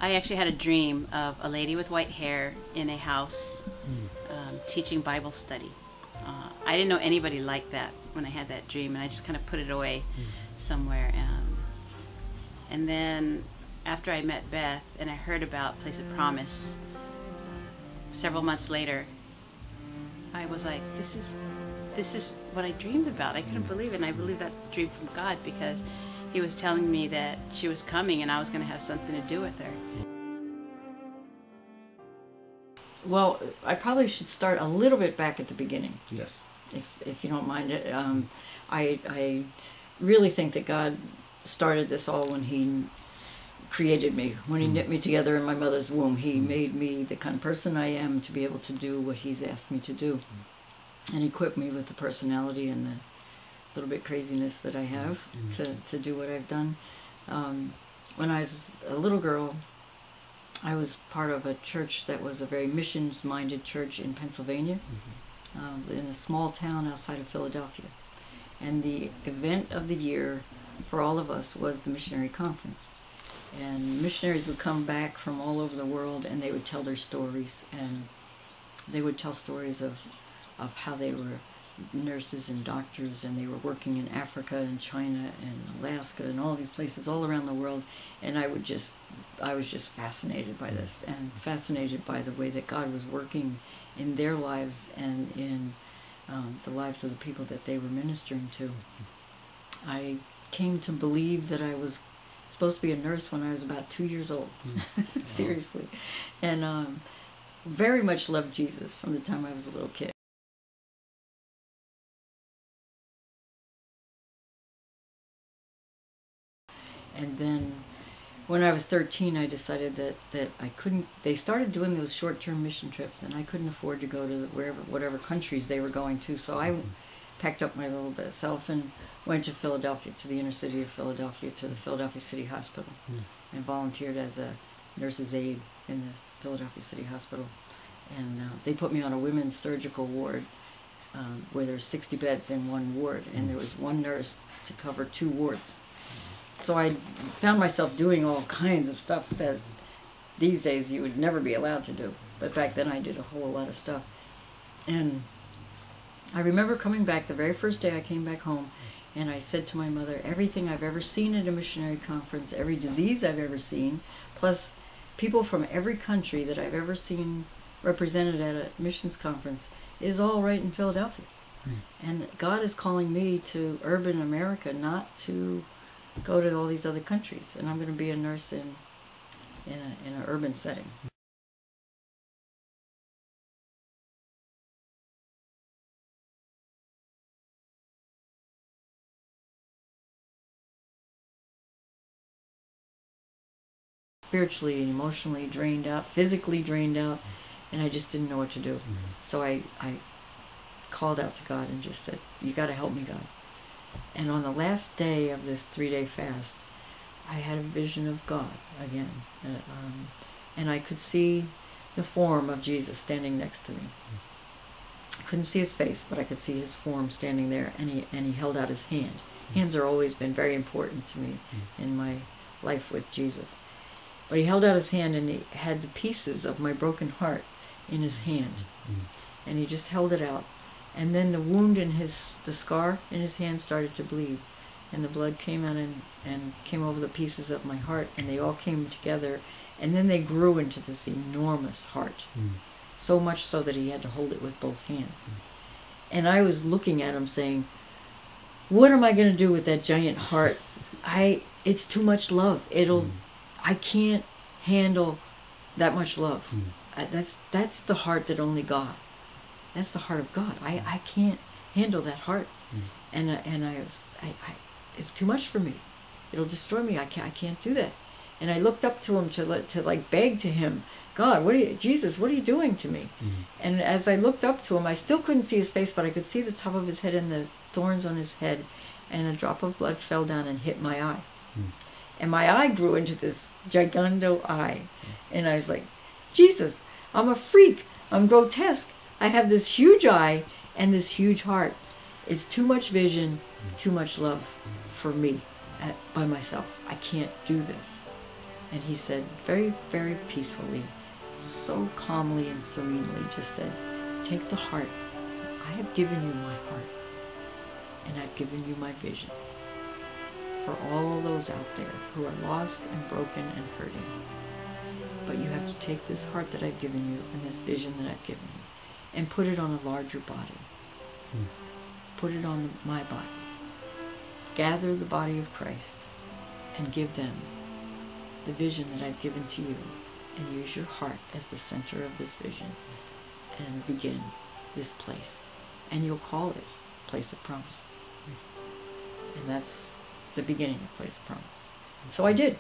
I actually had a dream of a lady with white hair in a house teaching Bible study. I didn't know anybody like that when I had that dream, and I just kind of put it away somewhere. And then after I met Beth and I heard about Place of Promise, several months later, I was like, this is what I dreamed about. I couldn't believe it, and I believe that dream from God, because He was telling me that she was coming and I was going to have something to do with her. Well, I probably should start a little bit back at the beginning. Yes. If you don't mind it. I really think that God started this all when He created me. When He knit me together in my mother's womb, He made me the kind of person I am to be able to do what He's asked me to do. And equipped me with the personality and the little bit craziness that I have to do what I've done. When I was a little girl, I was part of a church that was a very missions-minded church in Pennsylvania, in a small town outside of Philadelphia. And the event of the year for all of us was the missionary conference. And missionaries would come back from all over the world, and they would tell their stories, and they would tell stories of how they were nurses and doctors, and they were working in Africa and China and Alaska and all these places all around the world. And I was just fascinated by this, and fascinated by the way that God was working in their lives and in the lives of the people that they were ministering to. I came to believe that I was supposed to be a nurse when I was about 2 years old. Seriously. And very much loved Jesus from the time I was a little kid. And then when I was 13, I decided that I couldn't, they started doing those short-term mission trips, and I couldn't afford to go to whatever countries they were going to, so I packed up my little bit of self and went to Philadelphia, to the inner city of Philadelphia, to the Philadelphia City Hospital, and volunteered as a nurse's aide in the Philadelphia City Hospital. And they put me on a women's surgical ward where there's 60 beds in one ward, and there was one nurse to cover 2 wards. So I found myself doing all kinds of stuff that these days you would never be allowed to do. But back then I did a whole lot of stuff. And I remember coming back the very first day I came back home, and I said to my mother, everything I've ever seen at a missionary conference, every disease I've ever seen, plus people from every country that I've ever seen represented at a missions conference, is all right in Philadelphia. And God is calling me to urban America, not to go to all these other countries, and I'm going to be a nurse in an urban setting. Spiritually and emotionally drained out, physically drained out, and I just didn't know what to do. So I called out to God and just said, you got to help me, God. And on the last day of this 3-day fast, I had a vision of God again. And I could see the form of Jesus standing next to me. I couldn't see his face, but I could see his form standing there, and he held out his hand. Hands have always been very important to me in my life with Jesus. But he held out his hand, and he had the pieces of my broken heart in his hand. And he just held it out. And then the wound in the scar in his hand started to bleed. And the blood came out and came over the pieces of my heart, and they all came together. And then they grew into this enormous heart. So much so that he had to hold it with both hands. And I was looking at him saying, what am I going to do with that giant heart? It's too much love. I can't handle that much love. That's the heart that only God. That's the heart of God. I can't handle that heart. And it's too much for me. It'll destroy me. I can't do that. And I looked up to him to like beg to him, God, Jesus, what are you doing to me? And as I looked up to him, I still couldn't see his face, but I could see the top of his head and the thorns on his head, and a drop of blood fell down and hit my eye. And my eye grew into this gigando eye. And I was like, Jesus, I'm a freak. I'm grotesque. I have this huge eye and this huge heart. It's too much vision, too much love for me by myself. I can't do this. And he said very, very peacefully, so calmly and serenely, just said, take the heart. I have given you my heart, and I've given you my vision for all those out there who are lost and broken and hurting. But you have to take this heart that I've given you and this vision that I've given you and put it on a larger body. Put it on my body. Gather the body of Christ and give them the vision that I've given to you, and use your heart as the center of this vision and begin this place. And you'll call it Place of Promise. And that's the beginning of Place of Promise. So I did.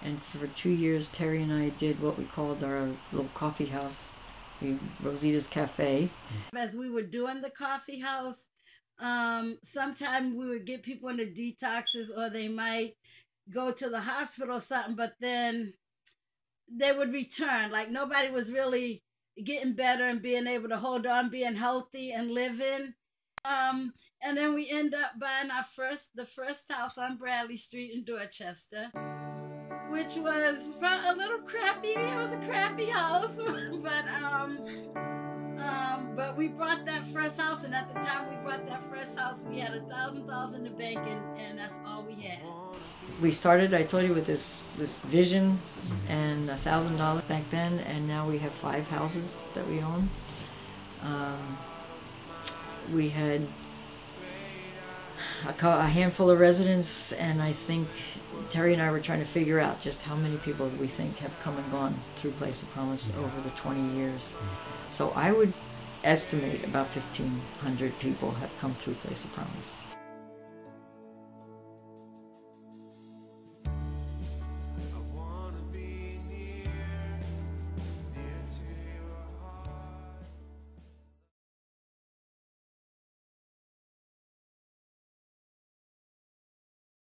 And for 2 years, Terry and I did what we called our little coffee house, Rosita's Cafe. As we were doing the coffee house, sometimes we would get people into detoxes, or they might go to the hospital or something, but then they would return. Like nobody was really getting better and being able to hold on, being healthy and living. And then we end up buying the first house on Bradley Street in Dorchester, which was a little crappy. It was a crappy house, but we bought that first house, and at the time we bought that first house, we had $1,000 in the bank, and that's all we had. We started, I told you, with this vision and $1,000 back then, and now we have 5 houses that we own. We had a handful of residents, and I think Terry and I were trying to figure out just how many people we think have come and gone through Place of Promise over the 20 years. So I would estimate about 1,500 people have come through Place of Promise.